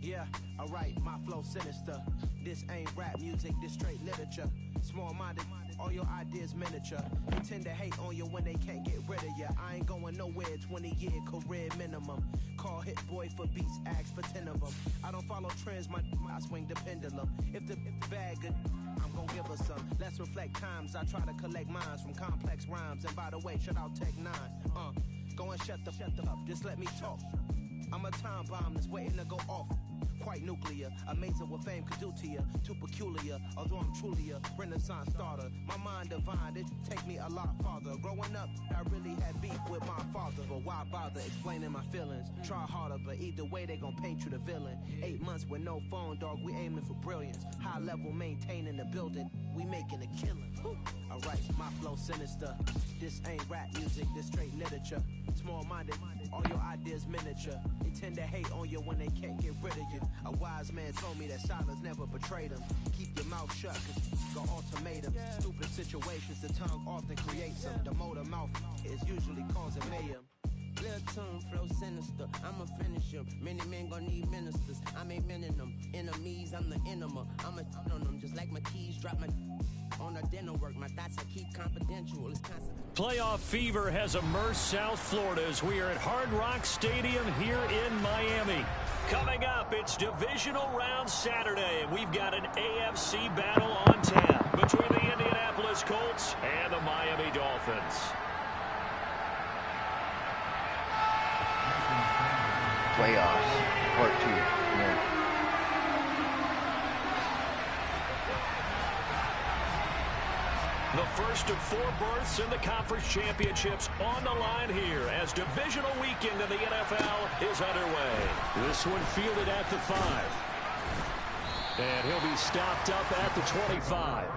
Yeah, alright, my flow sinister. This ain't rap music, this straight literature. Small-minded, all your ideas miniature. They tend to hate on you when they can't get rid of you. I ain't going nowhere, 20-year career minimum. Call Hit Boy for beats, ask for 10 of them. I don't follow trends, I swing the pendulum. If the bag good, I'm gon' give her some. Let's reflect times, I try to collect minds from complex rhymes. And by the way, shout out Tech 9. Go and shut the up, just let me talk. I'm a time bomb that's waiting to go off. Quite nuclear, amazing what fame could do to you. Too peculiar, although I'm truly a renaissance starter. My mind divine, it take me a lot farther. Growing up, I really had beef with my father. But why bother explaining my feelings? Try harder, but either way they gon' paint you the villain. 8 months with no phone, dog, we aiming for brilliance. High level maintaining the building, we making a killing. Alright, my flow sinister. This ain't rap music, this straight literature. Small-minded, all your ideas miniature. They tend to hate on you when they can't get rid of you. A wise man told me that silence never betrayed him. Keep your mouth shut, cause go ultimatum. Stupid situations, the tongue often creates them. The motor mouth is usually causing mayhem. Clear tune, flow sinister. I'ma finish him. Many men gon' need ministers. I ain't meaning them. Enemies, I'm the enema. I'ma on them just like my keys drop my on the dinner work. My thoughts I keep confidential. It's constant. Playoff fever has immersed South Florida as we are at Hard Rock Stadium here in Miami. Coming up, it's divisional round Saturday, and we've got an AFC battle on tap between the Indianapolis Colts and the Miami Dolphins. Playoffs, part 2. Yeah. The first of 4 berths in the conference championships on the line here as divisional weekend in the NFL is underway. This one fielded at the 5. And he'll be stopped up at the 25.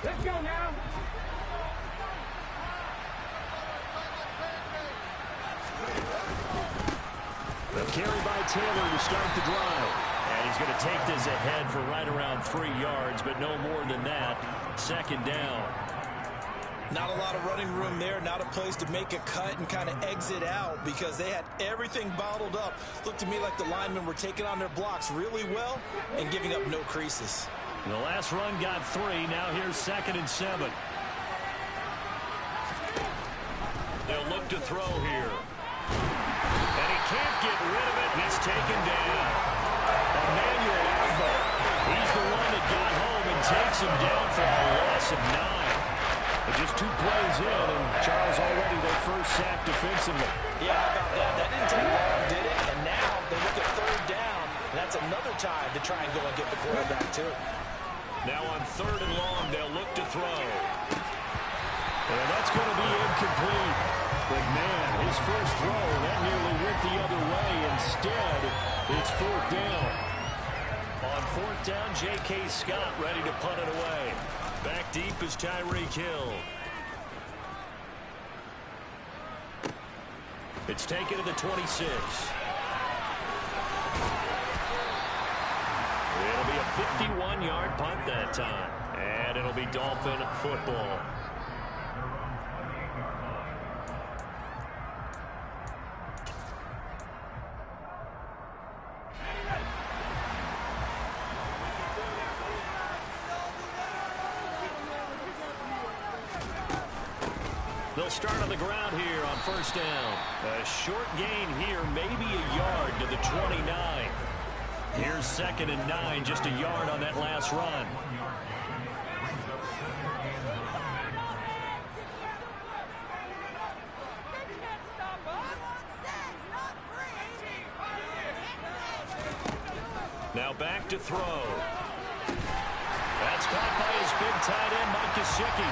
Let's go now. The carry by Taylor to start the drive. And he's going to take this ahead for right around 3 yards, but no more than that. Second down. Not a lot of running room there, not a place to make a cut and kind of exit out because they had everything bottled up. Looked to me like the linemen were taking on their blocks really well and giving up no creases. The last run got 3. Now here's 2nd and 7. They'll look to throw here. And he can't get rid of it. He's taken down. Emmanuel Agbo. He's the one that got home and takes him down for a loss of 9. But just 2 plays in, and Charles already their first sack defensively. Yeah, how about that? That didn't take long, did it? And now they look at 3rd down. And that's another time to try and go and get the quarterback, too. Now on 3rd and long, they'll look to throw. And that's going to be incomplete. But, man, his first throw, that nearly went the other way. Instead, it's 4th down. On 4th down, J.K. Scott ready to punt it away. Back deep is Tyreek Hill. It's taken to the 26. It'll be a 51-yard punt that time. And it'll be Dolphin football. They'll a start on the ground here on first down. A short gain here, maybe a yard to the 29. Here's 2nd and 9, just a yard on that last run. Now back to throw. That's caught by his big tight end, Mike Gesicki.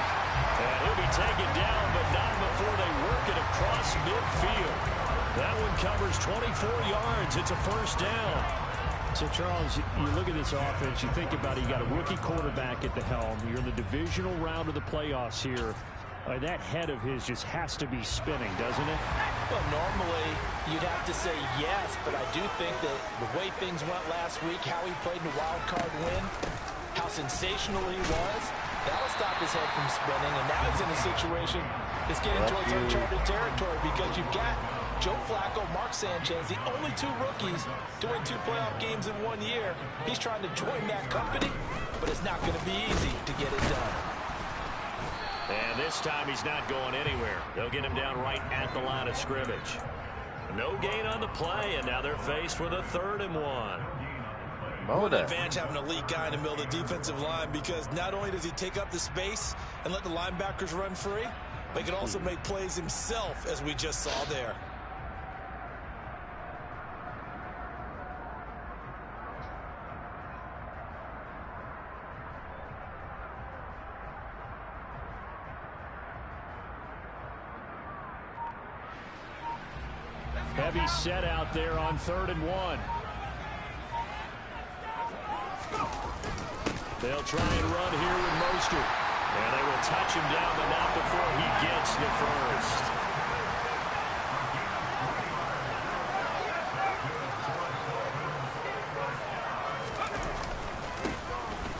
And he'll be taken down, but not before they work it across midfield. That one covers 24 yards. It's a first down. So, Charles, you look at this offense, you think about it, you got a rookie quarterback at the helm. You're in the divisional round of the playoffs here. That head of his just has to be spinning, doesn't it? Well, normally you'd have to say yes, but I do think that the way things went last week, how he played in the wild card win, how sensational he was, that'll stop his head from spinning, and now he's in a situation that's getting towards uncharted territory because you've got Joe Flacco, Mark Sanchez, the only 2 rookies doing 2 playoff games in 1 year. He's trying to join that company, but it's not going to be easy to get it done. And this time he's not going anywhere. They'll get him down right at the line of scrimmage. No gain on the play, and now they're faced with a 3rd and 1. What an advantage having a elite guy in the middle of the defensive line, because not only does he take up the space and let the linebackers run free, but he can also make plays himself, as we just saw there. Heavy set out there on 3rd and 1. They'll try and run here with Mostert. And they will touch him down, but not before he gets the first.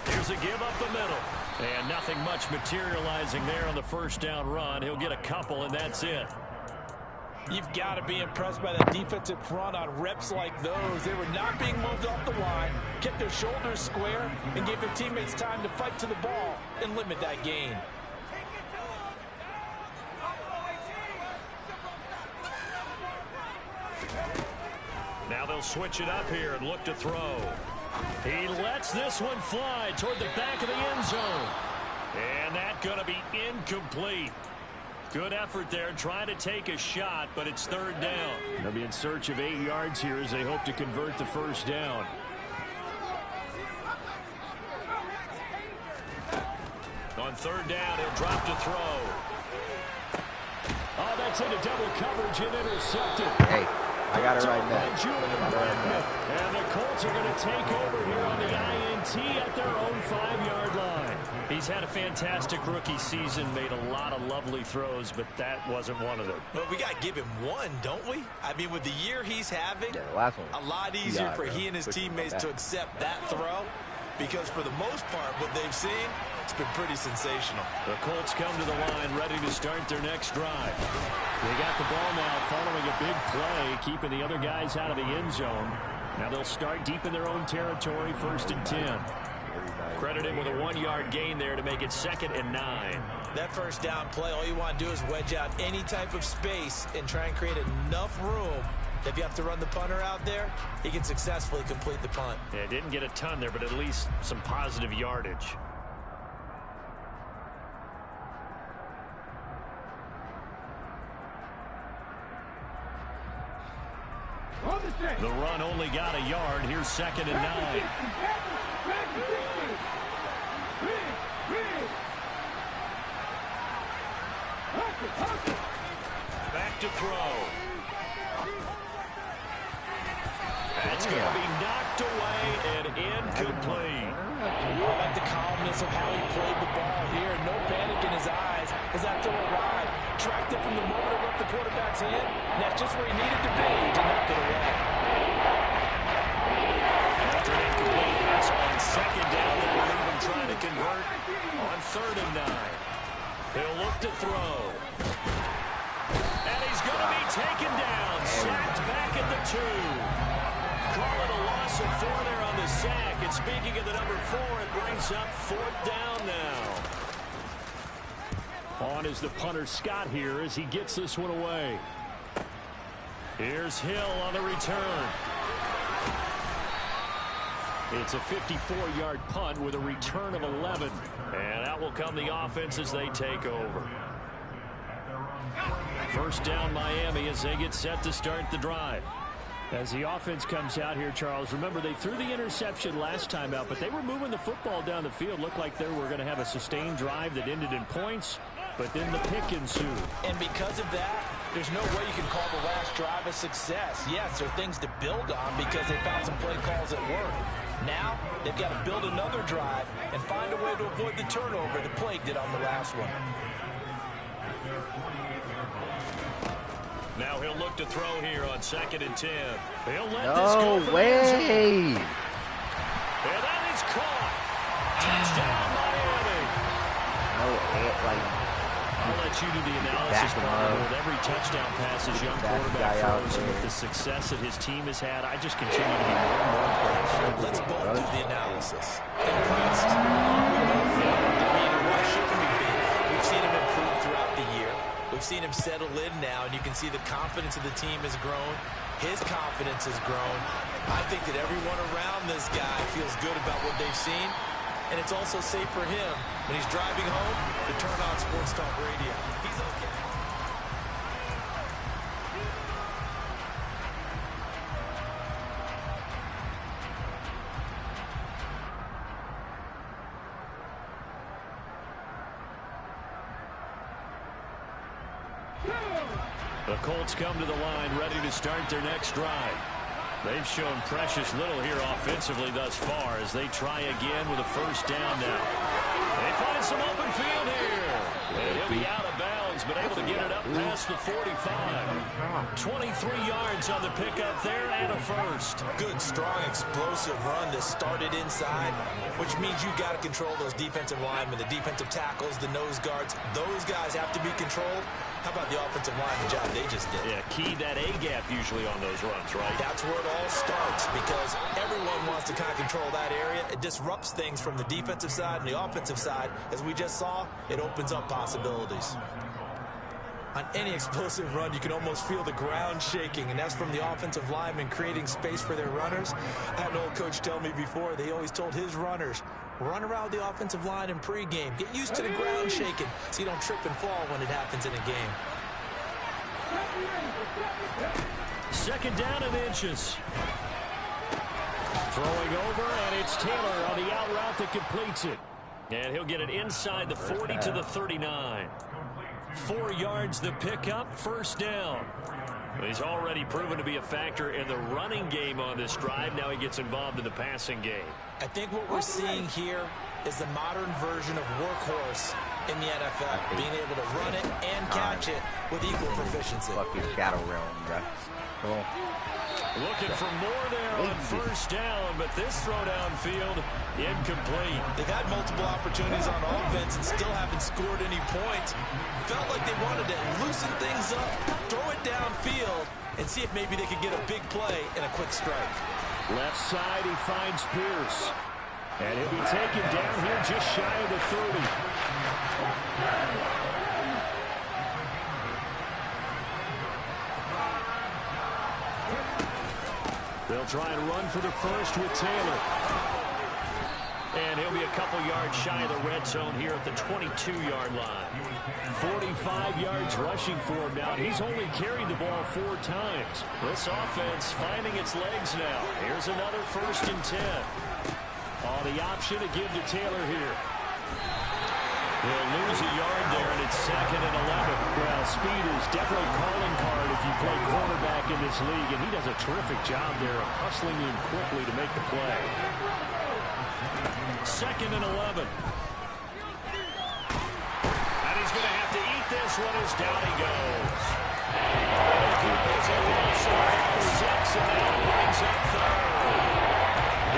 Here's a give up the middle. And nothing much materializing there on the first down run. He'll get a couple, and that's it. You've got to be impressed by that defensive front on reps like those. They were not being moved off the line, kept their shoulders square, and gave their teammates time to fight to the ball and limit that gain. Now they'll switch it up here and look to throw. He lets this one fly toward the back of the end zone. And that's going to be incomplete. Good effort there, trying to take a shot, but it's 3rd down. They'll be in search of 8 yards here as they hope to convert the first down. On 3rd down, he'll drop to throw. Oh, that's into double coverage and intercepted. Hey, I got it right now. And the Colts are going to take over here on the INT at their own 5-yard line. He's had a fantastic rookie season, made a lot of lovely throws, but that wasn't one of them. But we got to give him one, don't we? I mean, with the year he's having, the last one, a lot easier for he and his teammates to accept that throw, because for the most part, what they've seen, it's been pretty sensational. The Colts come to the line, ready to start their next drive. They got the ball now following a big play, keeping the other guys out of the end zone. Now they'll start deep in their own territory, 1st and 10. Credited with a 1-yard gain there to make it 2nd and 9. That first down play, all you want to do is wedge out any type of space and try and create enough room that if you have to run the punter out there, he can successfully complete the punt. Yeah, didn't get a ton there, but at least some positive yardage. The run only got a yard. Here's 2nd and 9. Back to throw. That's going to be knocked away and incomplete. I like the calmness of how he played the ball here. No panic in his eyes as that throw arrived. Tracked it from the moment it left the quarterback's hand, and that's just where he needed to be to knock it away. After an incomplete pass on 2nd down, they will leave him trying to convert on 3rd and 9. He'll look to throw. And he's going to be taken down. Sacked back at the 2. Call it a loss of 4 there on the sack. And speaking of the number 4, it brings up 4th down now. On is the punter Scott here as he gets this one away. Here's Hill on the return. It's a 54-yard punt with a return of 11. And out will come the offense as they take over. First down Miami as they get set to start the drive. As the offense comes out here, Charles, remember they threw the interception last time out, but they were moving the football down the field. Looked like they were going to have a sustained drive that ended in points, but then the pick ensued. And because of that, there's no way you can call the last drive a success. Yes, there are things to build on because they found some play calls that work. Now, they've got to build another drive and find a way to avoid the turnover the plague did on the last one. Now he'll look to throw here on 2nd and 10. He'll let No this go for way. And that is caught. Touchdown, Miami. I'll let you do the analysis part with every touchdown pass his young quarterback throws, and with the success that his team has had, I just continue to be more and more impressed. Let's both do the analysis. Impressed. I mean, why shouldn't we be? We've seen him improve throughout the year. We've seen him settle in now, and you can see the confidence of the team has grown. His confidence has grown. I think that everyone around this guy feels good about what they've seen, and it's also safe for him when he's driving home to turn on Sports Talk Radio. He's okay. The Colts come to the line ready to start their next drive. They've shown precious little here offensively thus far as they try again with a first down now. They find some open field here. And he'll be out of bounds, but able to get it up past the 45. 23 yards on the pickup there and a first. Good, strong, explosive run that started inside, which means you got to control those defensive linemen, the defensive tackles, the nose guards. Those guys have to be controlled. How about the offensive line, the job they just did? Yeah, key that A-gap usually on those runs, right? That's where it all starts because everyone wants to kind of control that area. It disrupts things from the defensive side and the offensive side. As we just saw, it opens up possibilities. On any explosive run, you can almost feel the ground shaking, and that's from the offensive linemen creating space for their runners. I had an old coach tell me before, they always told his runners, run around the offensive line in pregame. Get used to the ground shaking so you don't trip and fall when it happens in a game. Second down and inches. Throwing over, and it's Taylor on the out route that completes it. And he'll get it inside the 40 to the 39. 4 yards the pickup, first down. He's already proven to be a factor in the running game on this drive. Now he gets involved in the passing game. I think what we're seeing here is the modern version of workhorse in the NFL. Being able to run it and catch it with equal proficiency. Fucking shadow realm, bro. Cool. Looking for more there on first down, but this throw downfield incomplete. They've had multiple opportunities on offense and still haven't scored any points. Felt like they wanted to loosen things up, throw it downfield, and see if maybe they could get a big play and a quick strike. Left side, he finds Pierce. And he'll be taken down here just shy of the 30. They'll try and run for the first with Taylor. And he'll be a couple yards shy of the red zone here at the 22-yard line. 45 yards rushing for him now. He's only carried the ball 4 times. This offense finding its legs now. Here's another 1st and 10. On the option to give to Taylor here. He'll lose a yard there, and it's 2nd and 11. Well, speed is definitely a calling card if you play quarterback in this league, and he does a terrific job there of hustling in quickly to make the play. 2nd and 11. And he's going to have to eat this one as down he goes. Six, and now brings up 3rd.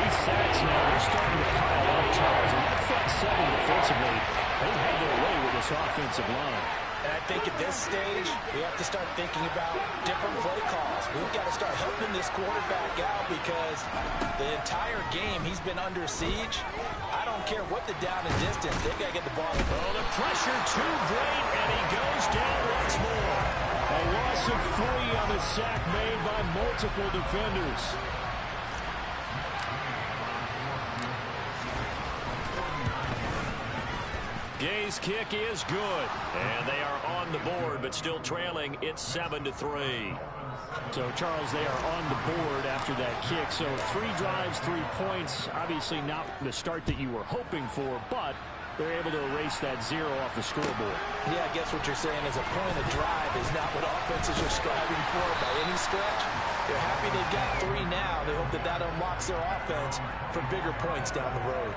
These sacks now, they're starting to pile up, Charles, and that front 7 defensively, they had their way with this offensive line. And I think at this stage, we have to start thinking about different play calls. We've got to start helping this quarterback out because the entire game he's been under siege. I don't don't care what the down and distance. They got to get the ball. Oh, the pressure too great, and he goes down once more. A loss of 3 on the sack made by multiple defenders. Gay's kick is good, and they are on the board, but still trailing. It's 7-3. So, Charles, they are on the board after that kick. So 3 drives, 3 points. Obviously not the start that you were hoping for, but they're able to erase that 0 off the scoreboard. Yeah, I guess what you're saying is a point of drive is not what offenses are striving for by any stretch. They're happy they've got 3 now. They hope that that unlocks their offense for bigger points down the road.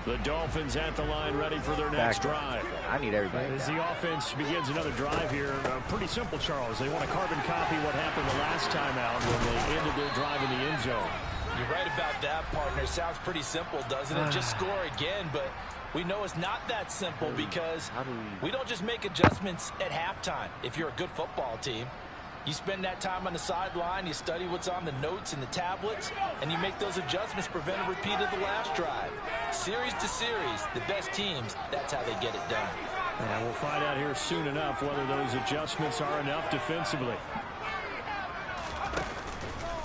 The Dolphins at the line, ready for their next drive. I need everybody. As the offense begins another drive here, pretty simple, Charles. They want to carbon copy what happened the last time out when they ended their drive in the end zone. You're right about that, partner. Sounds pretty simple, doesn't it? Just score again, but we know it's not that simple because we don't just make adjustments at halftime. If you're a good football team, you spend that time on the sideline, you study what's on the notes and the tablets, and you make those adjustments, prevent a repeat of the last drive. Series to series, the best teams, that's how they get it done. And we'll find out here soon enough whether those adjustments are enough defensively.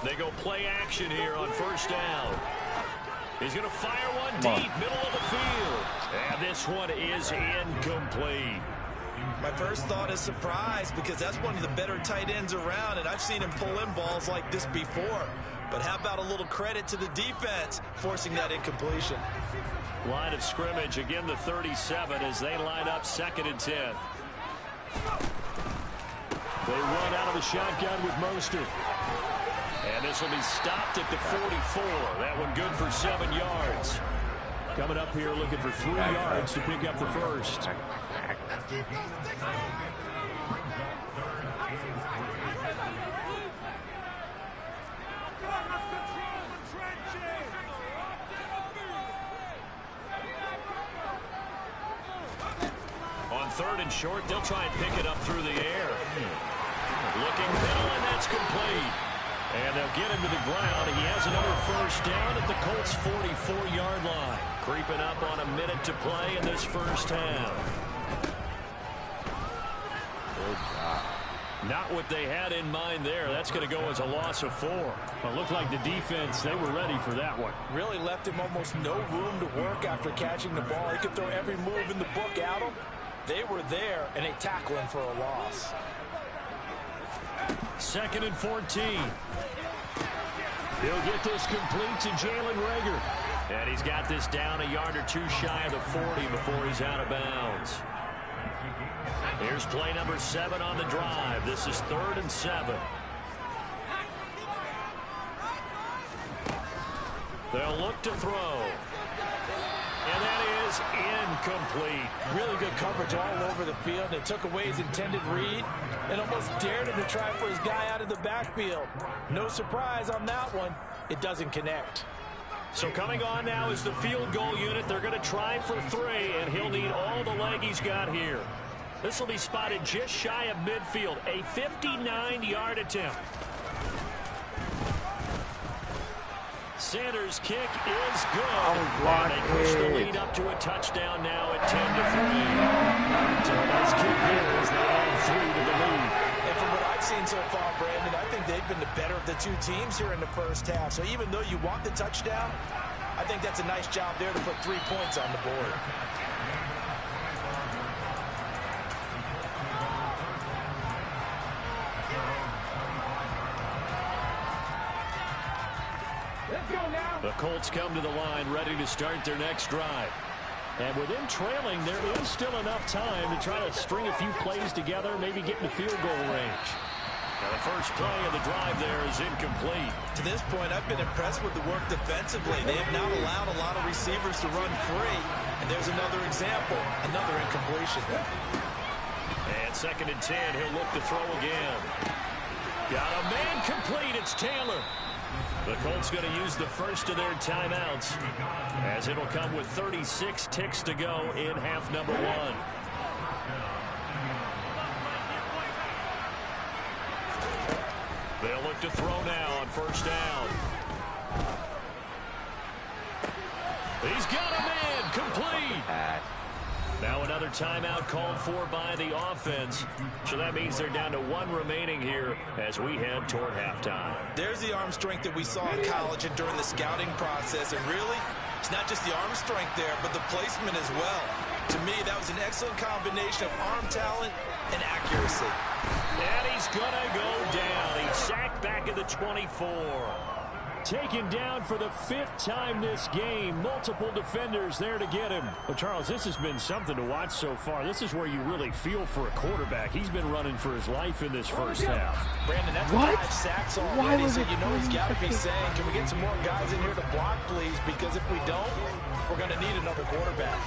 They go play action here on first down. He's going to fire one deep, middle of the field. And this one is incomplete. My first thought is surprise because that's one of the better tight ends around, and I've seen him pull in balls like this before. But how about a little credit to the defense forcing that incompletion? Line of scrimmage, again the 37 as they line up 2nd and 10. They run out of the shotgun with Mostert. And this will be stopped at the 44. That one good for 7 yards. Coming up here looking for 3 yards to pick up the first. On 3rd and short, they'll try and pick it up through the air. Looking middle, and that's complete. And they'll get him to the ground. He has another first down at the Colts' 44-yard line. Creeping up on a minute to play in this first half. Not what they had in mind there. That's going to go as a loss of 4. It looked like the defense, they were ready for that one. Really left him almost no room to work after catching the ball. He could throw every move in the book at him. They were there, and they tackle him for a loss. 2nd and 14. He'll get this complete to Jalen Reagor. And he's got this down a yard or 2 shy of the 40 before he's out of bounds. Here's play number 7 on the drive. This is 3rd and 7. They'll look to throw. And that is incomplete. Really good coverage all over the field. They took away his intended read and almost dared him to try for his guy out of the backfield. No surprise on that one. It doesn't connect. So coming on now is the field goal unit. They're going to try for 3, and he'll need all the leg he's got here. This will be spotted just shy of midfield. A 59-yard attempt. Sanders' kick is good. And they push the lead up to a touchdown now at 10-3. So a nice kick here as they add 3 to the lead. And from what I've seen so far, Brandon, I think they've been the better of the 2 teams here in the first half. So even though you want the touchdown, I think that's a nice job there to put 3 points on the board. The Colts come to the line ready to start their next drive. And with them trailing, there is still enough time to try to string a few plays together, maybe get in the field goal range. Now the first play of the drive there is incomplete. To this point, I've been impressed with the work defensively. They have not allowed a lot of receivers to run free. And there's another example, another incompletion. And 2nd and 10, he'll look to throw again. Got a man complete, it's Taylor. The Colts going to use the first of their timeouts as it'll come with 36 ticks to go in half number 1. They'll look to throw now on first down. He's got a man complete. Now another timeout called for by the offense. So that means they're down to 1 remaining here as we head toward halftime. There's the arm strength that we saw in college and during the scouting process. And really, it's not just the arm strength there, but the placement as well. To me, that was an excellent combination of arm talent and accuracy. And he's going to go down. He's sacked back at the 24. Taken down for the 5th time this game. Multiple defenders there to get him. Well, Charles, this has been something to watch so far. This is where you really feel for a quarterback. He's been running for his life in this first half. Brandon, that's 5 sacks already, so you know he's got to be saying, can we get some more guys in here to block, please? Because if we don't, we're going to need another quarterback.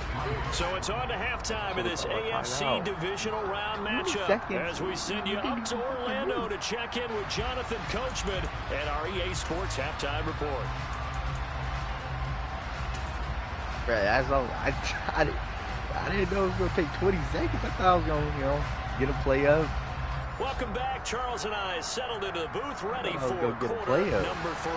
So it's on to halftime of this AFC divisional round matchup as we send you up to Orlando to check in with Jonathan Coachman and our EA Sports halftime report. I didn't know it was going to take 20 seconds. I thought I was going to, get a play up. Welcome back. Charles and I settled into the booth ready for quarter number 3.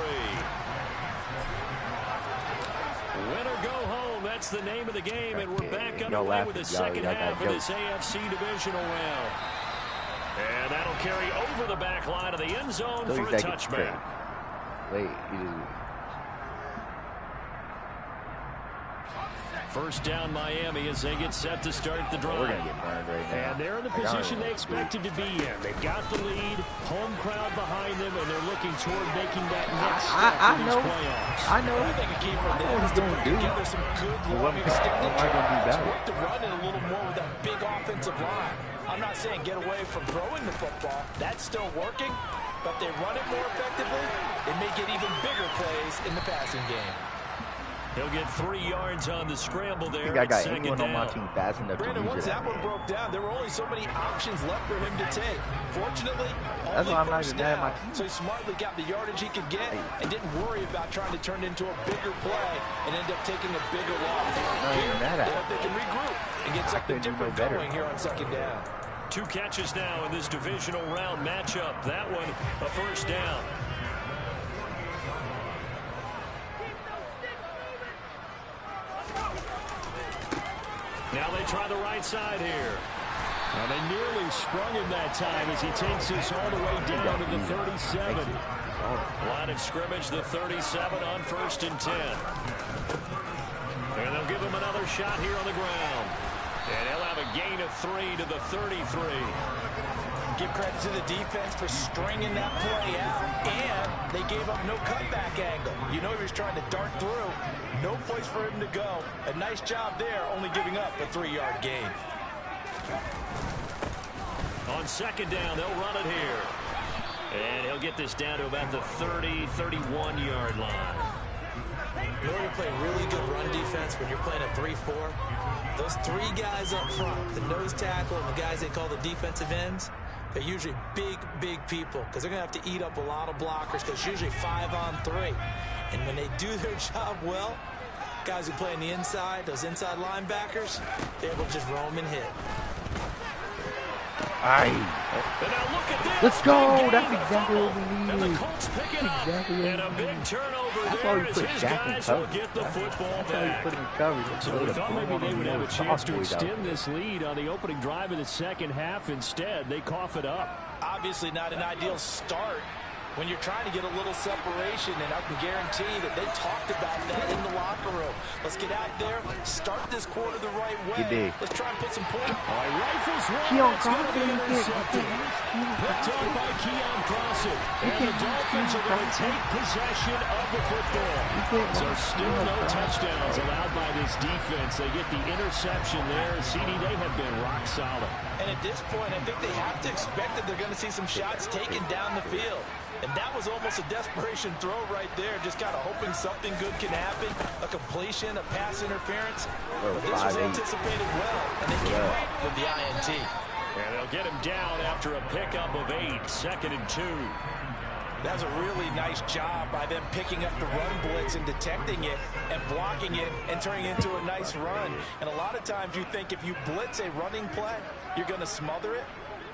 Win or go home, that's the name of the game, and we're back underway with the second half of this AFC divisional round. And that'll carry over the back line of the end zone for a touchback. Wait, First down Miami as they get set to start the drive. We're going to get burned right now. And they're in the position they expected to be in. They've got the lead, home crowd behind them, and they're looking toward making that next step in these playoffs. I think a key for them is to put together some good long extended drives. Work the run in a little more with that big offensive line. I'm not saying get away from throwing the football. That's still working, but they run it more effectively. They may get even bigger plays in the passing game. He'll get 3 yards on the scramble there. I got anyone on my team fast enough to use once it. that one broke down, there were only so many options left for him to take. Fortunately, that's why I'm not first even mad at my down, team. so he smartly got the yardage he could get and didn't worry about trying to turn it into a bigger play and end up taking a bigger loss. Here, they hope they can regroup and get something different going here on second down. 2 catches now in this divisional round matchup. That one, a first down. Now they try the right side here. And they nearly sprung him that time as he takes this all the way down to the 37. Line of scrimmage, the 37 on 1st and 10. And they'll give him another shot here on the ground. And he'll have a gain of 3 to the 33. Give credit to the defense for stringing that play out, and they gave up no cutback angle. You know he was trying to dart through. No place for him to go. A nice job there, only giving up a 3-yard gain. On second down, they'll run it here. And he'll get this down to about the 30, 31-yard line. In order to play really good run defense when you're playing a 3-4, those 3 guys up front, the nose tackle and the guys they call the defensive ends, they're usually big, big people because they're going to have to eat up a lot of blockers because it's usually 5 on 3. And when they do their job well, guys who play on the inside, those inside linebackers, they're able to just roam and hit. Let's go. That's exactly what we need. And the Colts pick it up. And a big turnover there as his guys will get the football back. So we thought maybe they would have a chance to extend this lead on the opening drive of the second half. Instead, they cough it up. Obviously not an ideal start when you're trying to get a little separation, and I can guarantee that they talked about that in the locker room. Let's get out there, start this quarter the right way. Let's try and put some points. All right, rifles one. It's going to be intercepted. Picked up by Keon Crossett. And the Dolphins are going to take possession of the football. So still no touchdowns allowed by this defense. They get the interception there. CD, they have been rock solid. And at this point, I think they have to expect that they're going to see some shots taken down the field. And that was almost a desperation throw right there, just kind of hoping something good can happen, a completion, a pass interference. But this was anticipated well, and they came up with the INT. And they'll get him down after a pickup of 8, 2nd and 2. That was a really nice job by them picking up the run blitz and detecting it and blocking it and turning it into a nice run. And a lot of times you think if you blitz a running play, you're going to smother it.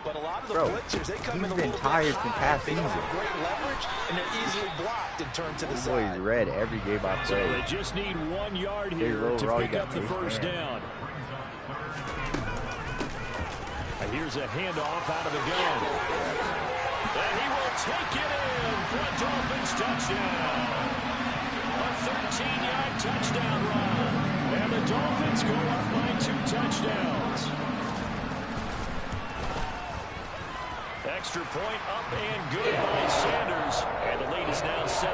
But a lot of the Bro, blitzers, they come in a he's little been tired bit since high. past They don't season. have great leverage, and they're easily blocked and turned to the This side. boy's red every game I So play. they just need 1 yard here to pick up the first down. Here's a handoff out of the gun. And he will take it in for a Dolphins touchdown. A 13-yard touchdown run. And the Dolphins go up by 2 touchdowns. Extra point up and good by Sanders. And the lead is now 17-3.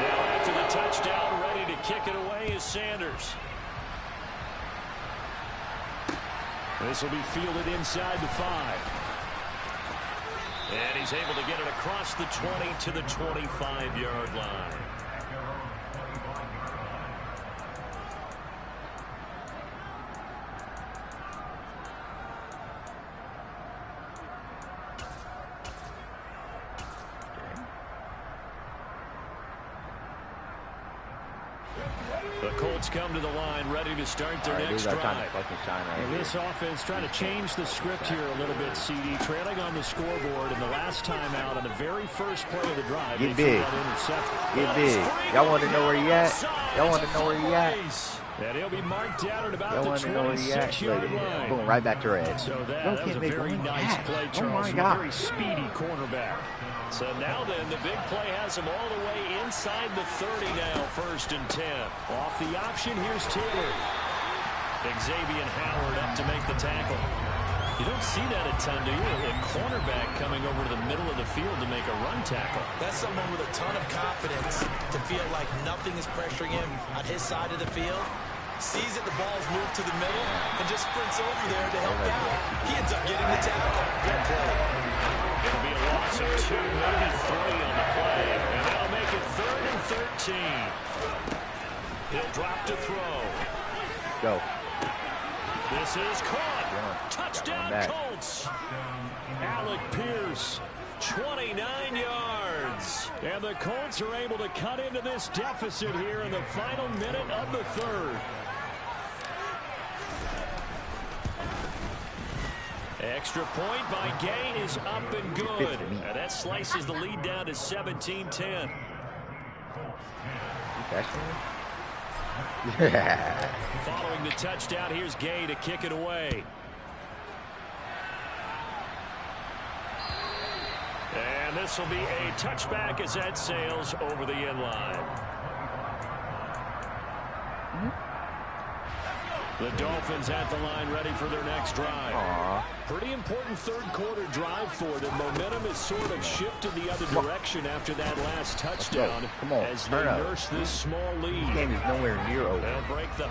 Now after the touchdown, ready to kick it away is Sanders. This will be fielded inside the 5. And he's able to get it across the 20 to the 25-yard line. The Colts come to the line, ready to start their next drive. And this offense trying to change the script here a little bit, CD. Trailing on the scoreboard, and the last time out on the very first play of the drive. Get big. Get big. Y'all want to know where he at? Y'all want to know where he at? And he'll be marked down at about Y'all the want to know where he at? 26-yard line. Boom, right back to red. So that was a very nice play, Charles. Oh, my God. A very speedy cornerback. So now then, the big play has him all the way inside the 30 now, 1st and 10. Off the option, here's Taylor. Xavier Howard up to make the tackle. You don't see that a ton, do you? A cornerback coming over to the middle of the field to make a run tackle. That's someone with a ton of confidence to feel like nothing is pressuring him on his side of the field. Sees that the ball's moved to the middle and just sprints over there to help out. He ends up getting the tackle. Good play. It'll be a loss of 2, maybe 3 on the play. And that'll make it 3rd and 13. He'll drop to throw. Go. This is caught. Touchdown Colts. Alec Pierce, 29 yards. And the Colts are able to cut into this deficit here in the final minute of the 3rd. Extra point by Gay is up and good. And that slices the lead down to 17-10. Following the touchdown, here's Gay to kick it away. And this will be a touchback as that sails over the end line. The Dolphins at the line, ready for their next drive. Pretty important 3rd quarter drive for them. Momentum has sort of shifted the other direction after that last touchdown. As they nurse this small lead. This game is nowhere near over.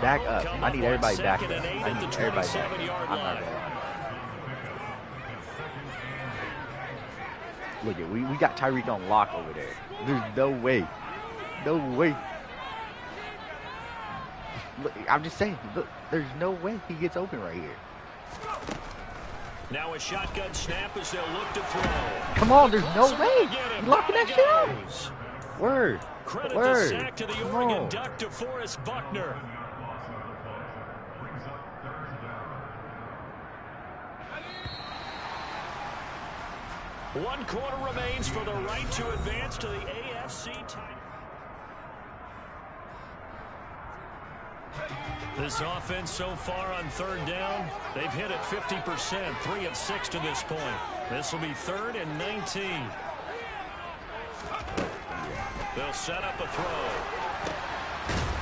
Back up. I need everybody back up. I need everybody back up. Look at we got Tyreek on lock over there. There's no way. No way. Look, I'm just saying, look, there's no way he gets open right here. Now a shotgun snap as they'll look to throw. Come on, there's no way. He's locking that shit out. Word. Credit Word. the sack to the Oregon Duck to Forrest Buckner. One quarter remains for the right to advance to the AFC title. This offense so far on 3rd down, they've hit it 50%, 3 of 6 to this point. This will be 3rd and 19. They'll set up a throw.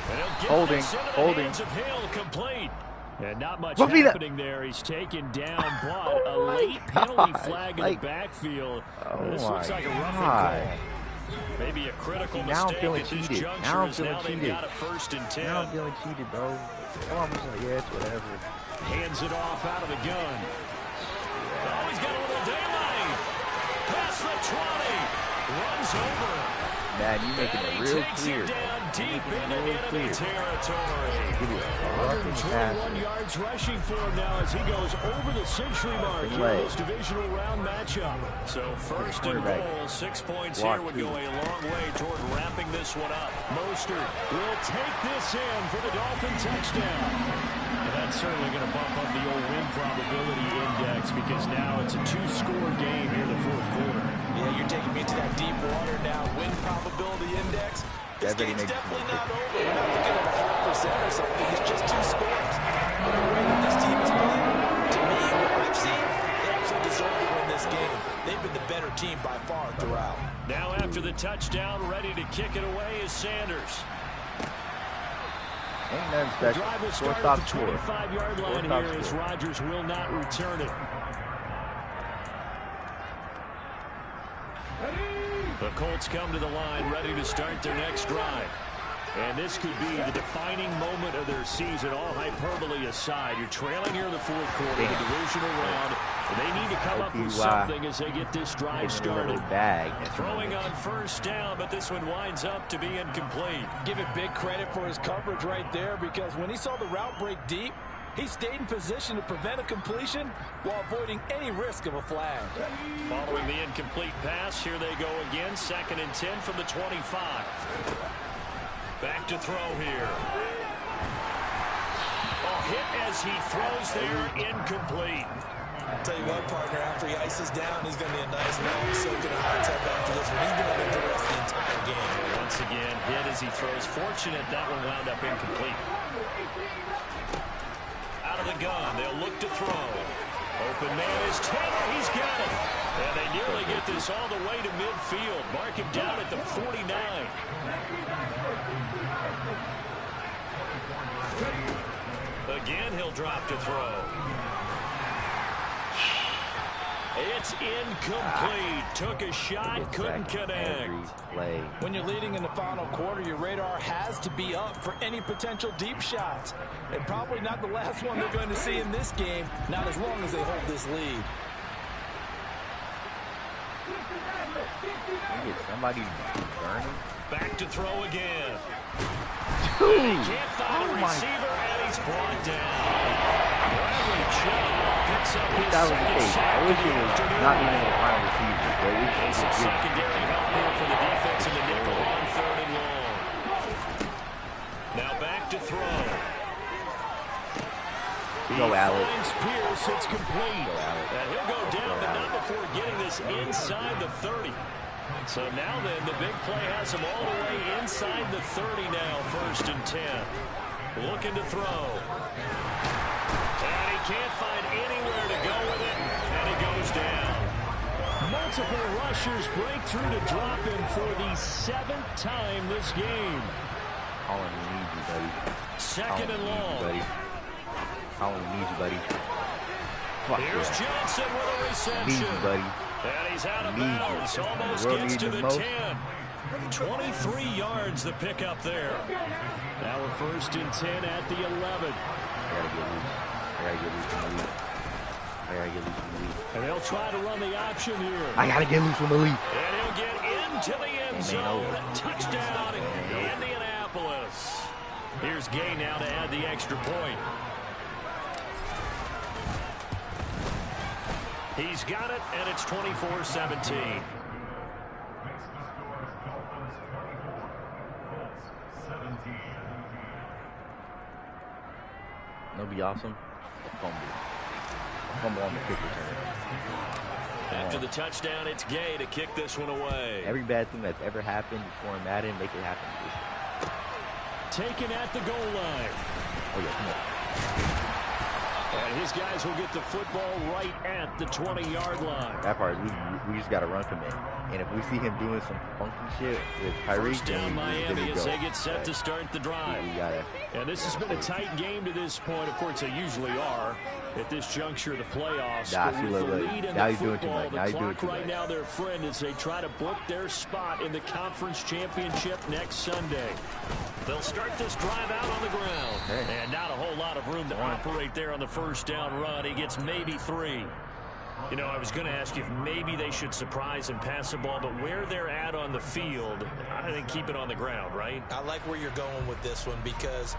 And he'll get this into the hands of Hill, complete. And not much happening there. He's taken down, but a late penalty flag in the backfield. This looks like a roughing call. Maybe a critical mistake at this juncture as now they've got a 1st and 10. Now I'm feeling cheated, bro. I'm just like, yeah, it's whatever. Hands it off out of the gun. Oh, he's got a little daylight. Past the 20. Runs over. Man, you making it real clear. Deep into enemy territory. 121 yards rushing for him now as he goes over the century mark in this divisional round matchup. So 1st and goal, 6 points here would go a long way toward wrapping this one up. Mostert will take this in for the Dolphin touchdown. And that's that's certainly going to bump up the old win probability index because now it's a 2-score game here in the fourth quarter. Yeah, you're taking me to that deep water now. Win probability index. This game's definitely not over. We're not looking at 100% or something. It's just 2 scores. But the way that this team is playing, to me, what I've seen, they absolutely deserve to win this game. They've been the better team by far throughout. Now after the touchdown, ready to kick it away is Sanders. Ain't nothing special. The drive will start at the 25-yard line here as Rodgers will not return it. The Colts come to the line, ready to start their next drive. And this could be the defining moment of their season, all hyperbole aside. You're trailing here in the fourth quarter, the divisional round. They need to come up with something as they get this drive started. Throwing on first down, but this one winds up to be incomplete. Give it big credit for his coverage right there, because when he saw the route break deep, he stayed in position to prevent a completion while avoiding any risk of a flag. Following the incomplete pass, here they go again. 2nd and 10 from the 25. Back to throw here. Oh, hit as he throws there, incomplete. I'll tell you what, partner, after he ices down, he's going to be a nice long soak in a hot tub after this one. He's going to make the rest of the entire game. Once again, hit as he throws. Fortunate that one wound up incomplete. Out of the gun, they'll look to throw. Open man is Taylor. He's got it. And they nearly get this all the way to midfield. Mark him down at the 49. Again, he'll drop to throw. It's incomplete. Took a shot, couldn't connect. When you're leading in the final quarter, your radar has to be up for any potential deep shots. And probably not the last one they're going to see in this game, not as long as they hold this lead. Somebody burning. Back to throw again. Dude. He can't find a receiver, and he's brought down. Bradley Chubb picks up his second sack. I wish it was not even the final receiver. It's a secondary help here for the defense in the nickel on 3rd and long. Now back to throw. Go, Alex. Finds Pierce. It's complete. And he'll go down, but not before getting this inside the 30. So now then, the big play has him all the way inside the 30 now, 1st and 10. Looking to throw. And he can't find anywhere to go with it, and he goes down. Multiple rushers break through to drop him for the 7th time this game. Colin, we need you, buddy. 2nd and long. Colin, we need you, buddy. Here's Johnson with a reception. Need you, buddy. And he's out of bounds. Almost gets to the 10. 23 yards the pickup there. Now we're 1st and 10 at the 11. I gotta get loose from the lead. And they'll try to run the option here. I gotta get loose from the lead. And he'll get into the end zone. Touchdown, Indianapolis. Here's Gay now to add the extra point. He's got it, and it's 24-17. That'll be awesome. Fumble on the kick return. After the touchdown, it's Gay to kick this one away. Every bad thing that's ever happened before in Madden, make it happen this time. Taken at the goal line. Oh, yeah, come on. And his guys will get the football right at the 20-yard line. That part, we just got to run command. And if we see him doing some funky shit with Kyrie, first down Miami as they get set to start the drive. And this has been a tight game to this point. Of course, they usually are at this juncture of the playoffs. But with the lead in the football, the clock right now their friend as they try to book their spot in the conference championship next Sunday. They'll start this drive out on the ground. And not a whole lot of room to operate there on the first down run. He gets maybe 3. You know, I was going to ask you if maybe they should surprise and pass the ball, but where they're at on the field, I think keep it on the ground, right? I like where you're going with this one because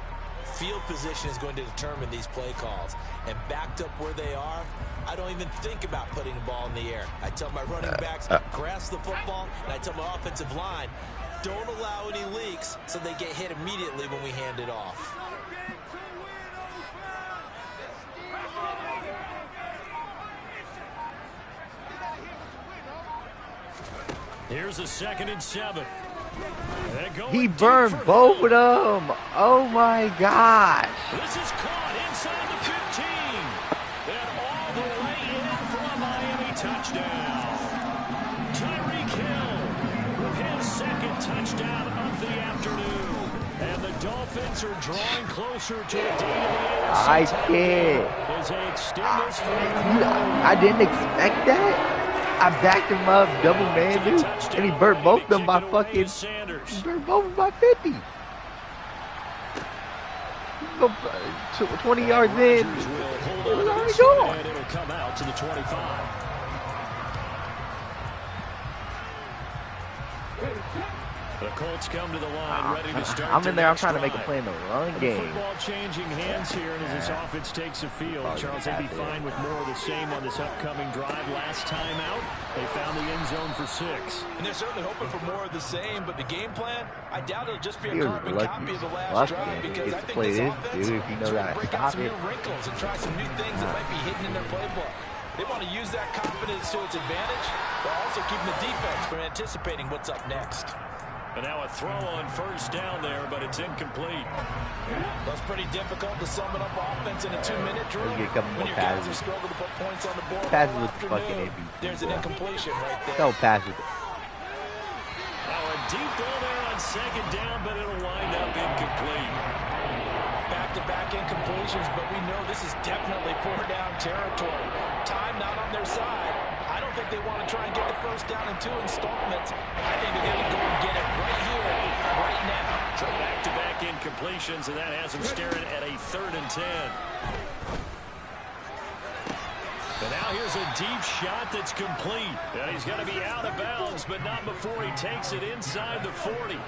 field position is going to determine these play calls. And backed up where they are, I don't even think about putting the ball in the air. I tell my running backs, grasp the football, and I tell my offensive line, don't allow any leaks so they get hit immediately when we hand it off. Here's a 2nd and 7. He burned both of them. Oh my gosh. This is caught inside the 15. And all the way in for a Miami touchdown. Tyreek Hill with his 2nd touchdown of the afternoon. And the Dolphins are drawing closer to a day in the AFC. I can't. As they extend this I didn't expect that. I backed him up, double man, dude, and he burnt both of them by fucking. He burnt both of them by 50. 20 yards in. It was already gone. And it'll come out to the 25. The Colts come to the line, ready to start. I'm in there. I'm trying to make a play in the run game. Football changing hands here, and as this offense takes the field, Charles, they'd be fine with more of the same on this upcoming drive. Last time out, they found the end zone for 6. And they're certainly hoping for more of the same, but the game plan, I doubt it'll just be a carbon copy of the last drive, because I think this offense is going to break out some new wrinkles and try some new things that might be hidden in their playbook. They want to use that confidence to its advantage, while also keeping the defense from anticipating what's up next. And now a throw on 1st down there, but it's incomplete. That's pretty difficult to sum it up offense in a 2-minute drill. Get a couple more passes. Struggle to put points on the board. Passes with the fucking MVP. There's an incompletion right there. No passes. Now a deep ball there on 2nd down, but it'll wind up incomplete. Back-to-back incompletions, but we know this is definitely 4-down territory. Time not on their side. I don't think they want to try and get the 1st down in 2 installments. I think they're going to go and get it right here, right now. So back-to-back incompletions, and that has them staring at a 3rd and 10. And now here's a deep shot that's complete. And he's going to be out of bounds, but not before he takes it inside the 40.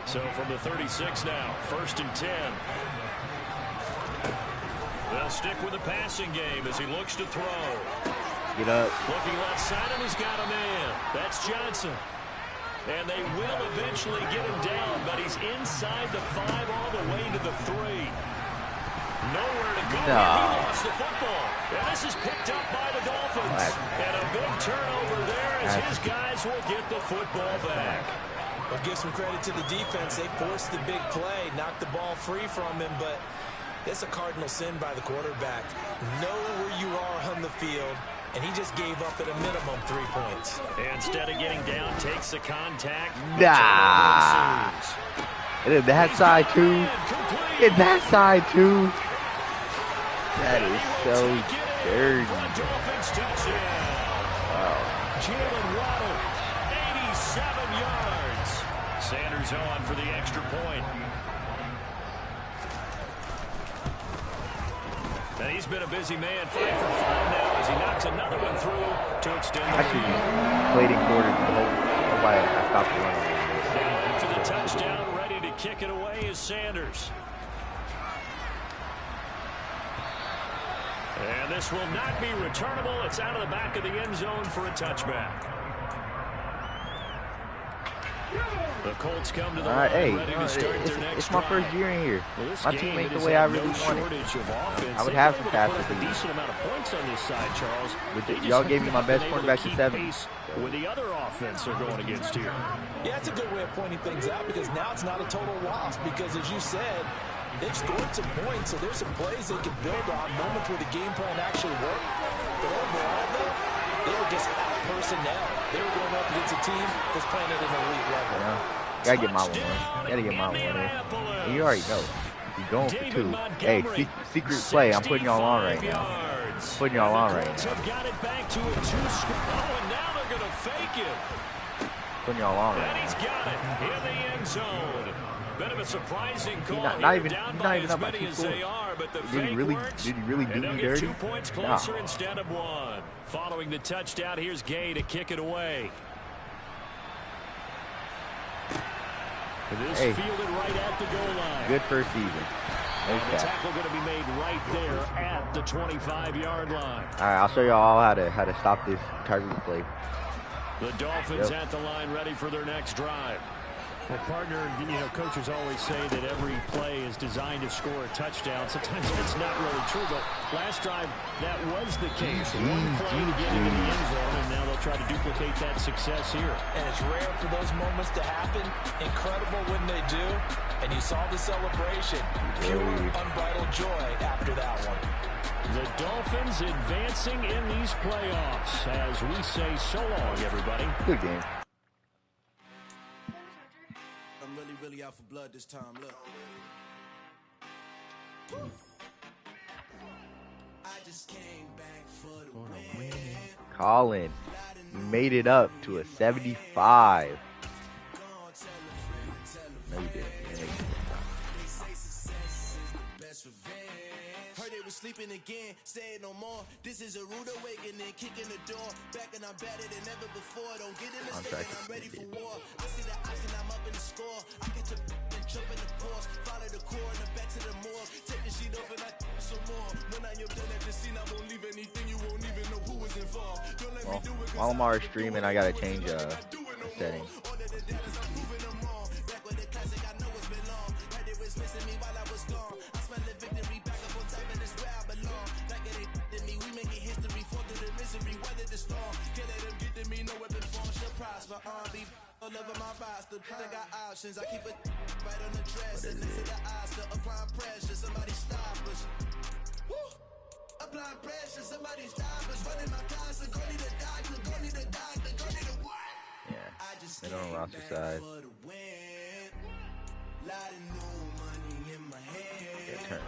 So from the 36 now, 1st and 10. They'll stick with the passing game as he looks to throw. Get up. Looking left side, and he's got a man. That's Johnson. And they will eventually get him down, but he's inside the 5 all the way to the 3. Nowhere to go. He lost the football. And this is picked up by the Dolphins. And a big turnover there as his guys will get the football back. Well, give some credit to the defense. They forced the big play, knocked the ball free from him, but it's a cardinal sin by the quarterback. Know where you are on the field, and he just gave up at a minimum 3 points. Instead of getting down, takes the contact. Nah. And that side, too. And that side, too. That is so dirty. Wow. Jalen Waddle, 87 yards. Sanders on for the extra point. And he's been a busy man, 5 for 5 now as he knocks another one through to extend the lead. Played in quarters. Nobody, I stopped running. For the touchdown, ready to kick it away is Sanders. And this will not be returnable. It's out of the back of the end zone for a touchback. The Colts come to the line, ready to start their next it's my first year in here. Well, my team ain't the way I really wanted. I would have some passes. A decent amount of points on this side, Charles. Y'all gave me my best quarterback to 7. With the other offense they're going against here. Yeah, it's a good way of pointing things out because now it's not a total loss because, as you said, they've scored some points, so there's some plays they can build on, moments where the game plan actually worked. But overall, though, they were just out personnel. They were going up against a team that's playing at an elite level. Yeah. Gotta get my one. Gotta get my one in. And you already know. You're going for 2. Hey, secret play. I'm putting y'all on right now. Putting y'all on right now. Got it back to a 2-score. Oh, and now they're going to fake it. Putting y'all on right now. And he's got it in the end zone. Bit of a surprising call. Not even down up by by as many as they are, but the did he really do me dirty? 2 points closer instead of 1. Following the touchdown, here's Gay to kick it away. This fielded right at the goal line. Good first season. The tackle going to be made right there at the 25-yard line. All right, I'll show you all how to stop this Tyreek play. The Dolphins at the line ready for their next drive. Well, partner, coaches always say that every play is designed to score a touchdown. Sometimes that's not really true, but last drive, that was the case. One play to get into the end zone, and now they'll try to duplicate that success here. And it's rare for those moments to happen. Incredible when they do. And you saw the celebration. Pure, unbridled joy after that one. The Dolphins advancing in these playoffs as we say so long, everybody. Good game. Really out for blood this time, look. I just came back for the win. Colin, you made it up to a 75. No, you didn't. Sleeping again, say it no more. This is a rude awakening, kicking the door. Back and I'm better than ever before. Don't get in the state, I'm ready for war. I see the option, I'm up in the score. I get your and jump in the course. Follow the core and the back to the morgue. Take the sheet off and I some more. When I am done at the scene, I won't leave anything. You won't even know who is involved. Don't let me do it. While I'm already streaming, I gotta change the setting. Back with the classic, I know it's been long. Had it was missing me while I was gone. I smell the victory back up on top and it's where I belong. Like it ain't to me, we making history. Fall through the misery, weather the storm. Can't let them get to me, no weapon form shall prosper. Be all over my roster. I got options, I keep it right on the dress. And next to the Oscar, applying pressure. Somebody stop us. Woo! Applying pressure, somebody stop us. Running my class, go need a doctor, go need a doctor, go need a what? Yeah, they don't roster side. Yeah, turn up.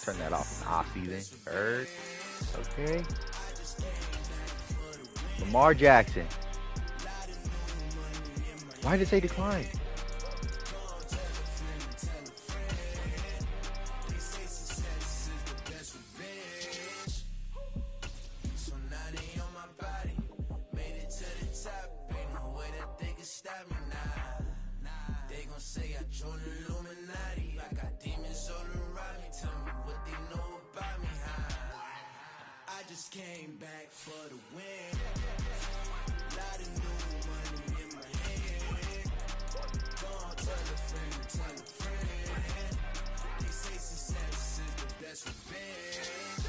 Turn that off in the off season. Heard. Okay. Lamar Jackson. Why did it say decline? Came back for the win. Lot of new money in my hand. Gonna tell a friend. They say success is the best revenge.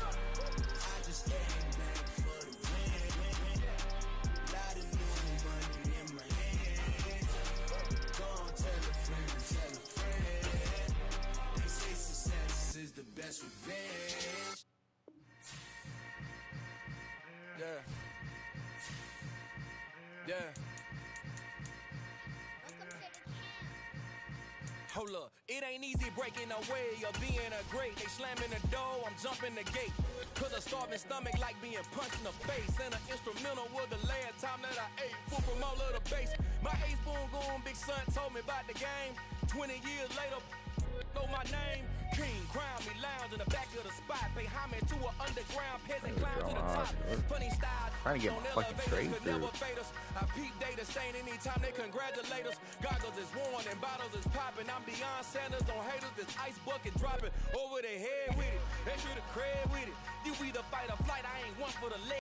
I just came back for the win. Lot of new money in my hand. Gonna tell a friend. They say success is the best revenge. Yeah. Hold up, it ain't easy breaking away or being a great. They slamming the door, I'm jumping the gate. Cause a starving stomach like being punched in the face. And an instrumental was the last time that I ate food from all of the base. My ace boom goon, big son told me about the game. 20 years later, know my name. King, crown me, lounge in the back of the spot. Pay homage to an underground peasant clown to the top. Funny style, trying to get my fucking trade through. I peep data stain anytime they congratulate us. Goggles is worn and bottles is popping. I'm beyond Sanders on haters. This ice bucket dropping over their head with it. They should have cred with it. You either fight or flight. I ain't one for the leg.